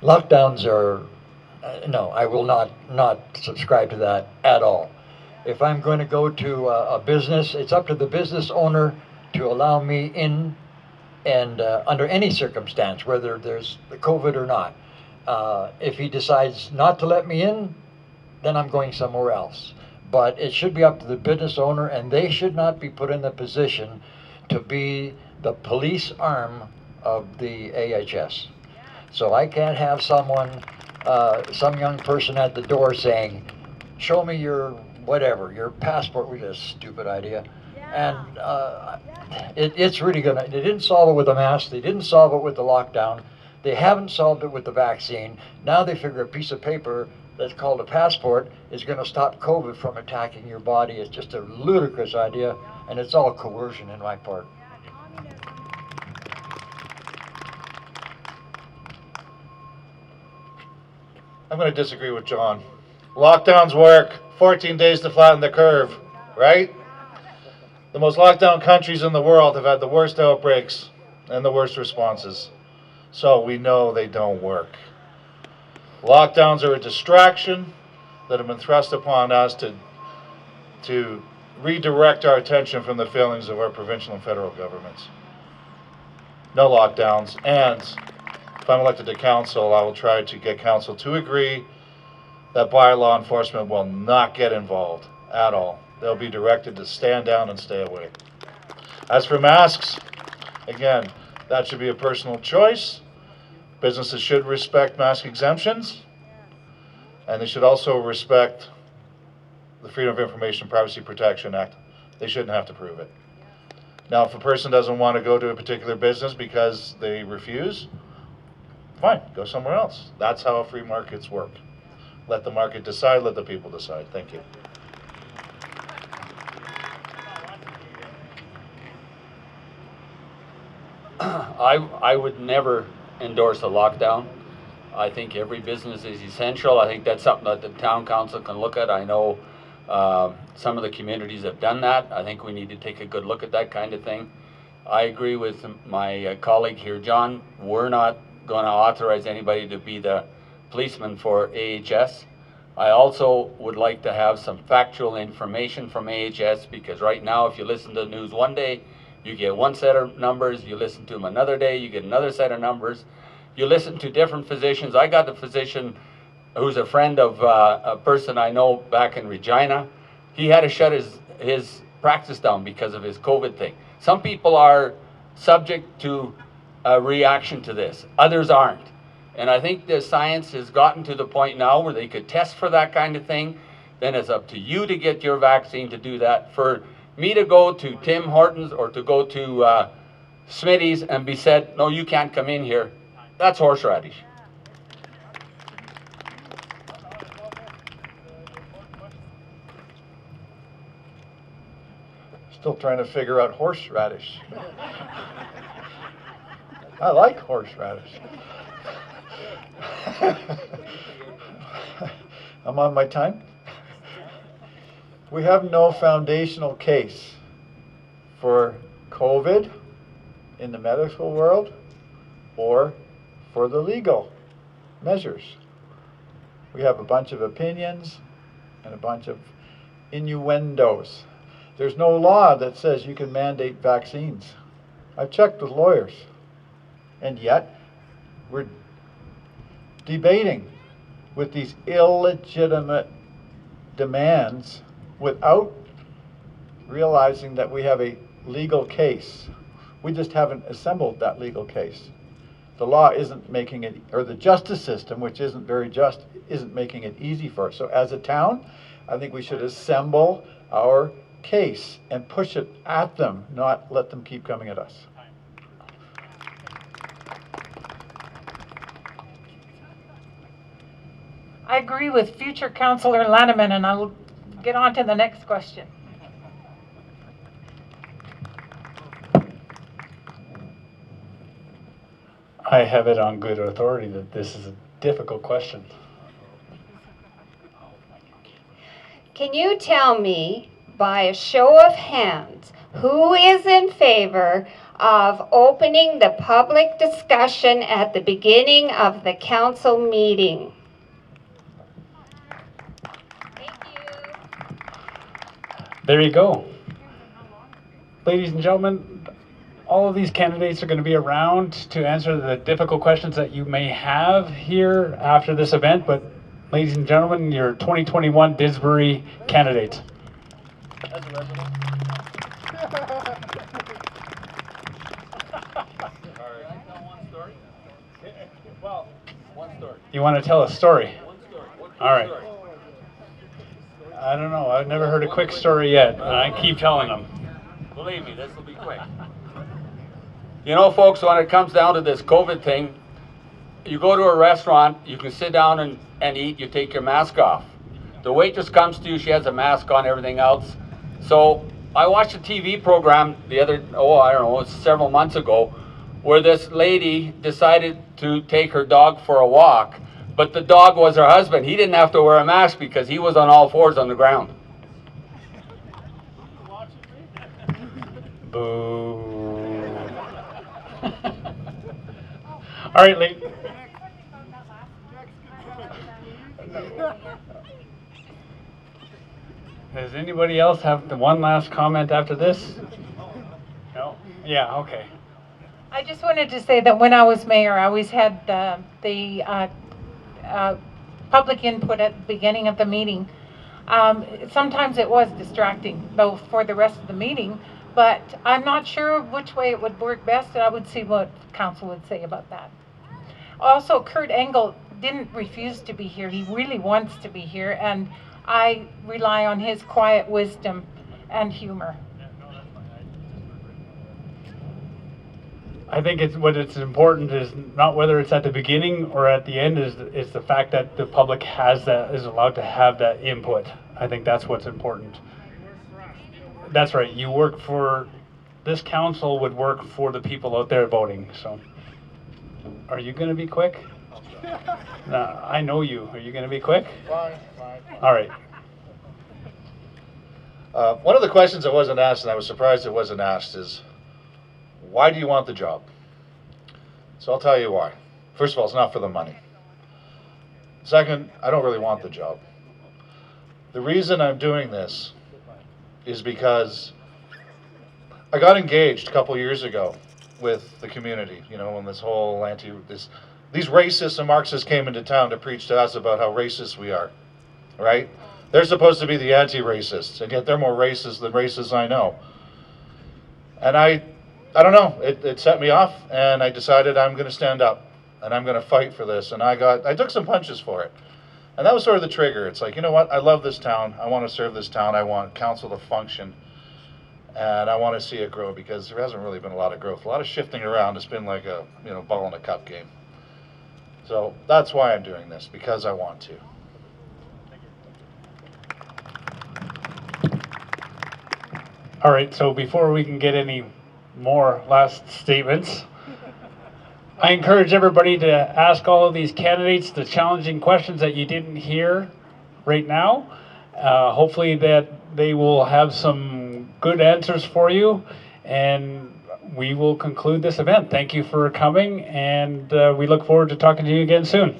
Lockdowns are, no, I will not subscribe to that at all. If I'm going to go to a business, it's up to the business owner to allow me in, and under any circumstance, whether there's the COVID or not. If he decides not to let me in, then I'm going somewhere else. But it should be up to the business owner, and they should not be put in the position to be the police arm of the AHS. So I can't have someone, some young person at the door saying, "Show me your whatever, your passport." Which is a stupid idea. And it's really gonna. They didn't solve it with the mask. They didn't solve it with the lockdown. They haven't solved it with the vaccine. Now they figure a piece of paper that's called a passport is going to stop COVID from attacking your body. It's just a ludicrous idea, and it's all coercion in my part. I'm going to disagree with John. Lockdowns work. 14 days to flatten the curve, right? The most locked down countries in the world have had the worst outbreaks and the worst responses. So we know they don't work. Lockdowns are a distraction that have been thrust upon us to redirect our attention from the failings of our provincial and federal governments. No lockdowns, and if I'm elected to council, I will try to get council to agree that bylaw enforcement will not get involved at all. They'll be directed to stand down and stay away. As for masks, again, that should be a personal choice. Businesses should respect mask exemptions, and they should also respect the Freedom of Information Privacy Protection Act. They shouldn't have to prove it. Now, if a person doesn't want to go to a particular business because they refuse, fine, go somewhere else. That's how free markets work. Let the market decide, let the people decide. Thank you. I would never endorse a lockdown. I think every business is essential. I think that's something that the town council can look at. I know some of the communities have done that. I think we need to take a good look at that kind of thing. I agree with my colleague here, John. We're not going to authorize anybody to be the policeman for AHS. I also would like to have some factual information from AHS, because right now, if you listen to the news one day, you get one set of numbers. You listen to them another day, you get another set of numbers. You listen to different physicians. I got a physician who's a friend of a person I know back in Regina. He had to shut his practice down because of his COVID thing. Some people are subject to a reaction to this. Others aren't. And I think the science has gotten to the point now where they could test for that kind of thing. Then it's up to you to get your vaccine to do that. For me to go to Tim Hortons or to go to Smitty's and be said, no, you can't come in here, that's horseradish. Still trying to figure out horseradish. I like horseradish. I'm on my time. We have no foundational case for COVID in the medical world or for the legal measures. We have a bunch of opinions and a bunch of innuendos. There's no law that says you can mandate vaccines. I've checked with lawyers, and yet we're debating with these illegitimate demands without realizing that we have a legal case. We just haven't assembled that legal case. The law isn't making it, or the justice system, which isn't very just, isn't making it easy for us. So as a town, I think we should assemble our case and push it at them, not let them keep coming at us. I agree with future Councillor Lanneman, and I'll get on to the next question. I have it on good authority that this is a difficult question. Can you tell me, by a show of hands, who is in favor of opening the public discussion at the beginning of the council meeting. Thank you. There you go. Ladies and gentlemen, all of these candidates are going to be around to answer the difficult questions that you may have here after this event. But ladies and gentlemen, your 2021 Didsbury candidates. You want to tell a story? All right. I don't know. I've never heard a quick story yet, and I keep telling them. Believe me, this will be quick. You know, folks, when it comes down to this COVID thing, you go to a restaurant, you can sit down and eat, you take your mask off. The waitress comes to you, she has a mask on, everything else. So I watched a TV program I don't know, several months ago, where this lady decided to take her dog for a walk, but the dog was her husband. He didn't have to wear a mask because he was on all fours on the ground. Boo. All right, lady. Does anybody else have the one last comment after this? No? Yeah, okay. I just wanted to say that when I was mayor, I always had the public input at the beginning of the meeting. Sometimes it was distracting, though, for the rest of the meeting, but I'm not sure which way it would work best, and I would see what council would say about that. Also, Kurt Engel didn't refuse to be here. He really wants to be here, and I rely on his quiet wisdom and humor. I think what's important is not whether it's at the beginning or at the end, is the fact that the public is allowed to have that input. I think that's what's important. That's right. You work for, this council would work for the people out there voting. So, are you going to be quick? No, I know you. Are you going to be quick? Fine. All right. One of the questions that wasn't asked, and I was surprised it wasn't asked, is why do you want the job? So I'll tell you why. First of all, it's not for the money. Second, I don't really want the job. The reason I'm doing this is because I got engaged a couple years ago with the community, you know, when this whole these racists and Marxists came into town to preach to us about how racist we are, right? They're supposed to be the anti-racists, and yet they're more racist than racists I know. And I don't know, it set me off, and I decided I'm going to stand up, and I'm going to fight for this, and I took some punches for it. And that was sort of the trigger. It's like, you know what, I love this town, I want to serve this town, I want council to function, and I want to see it grow, because there hasn't really been a lot of growth, a lot of shifting around. It's been like a, you know, ball in a cup game. So that's why I'm doing this, because I want to. All right, so before we can get any more last statements, I encourage everybody to ask all of these candidates the challenging questions that you didn't hear right now. Hopefully that they will have some good answers for you, and we will conclude this event. Thank you for coming, and we look forward to talking to you again soon.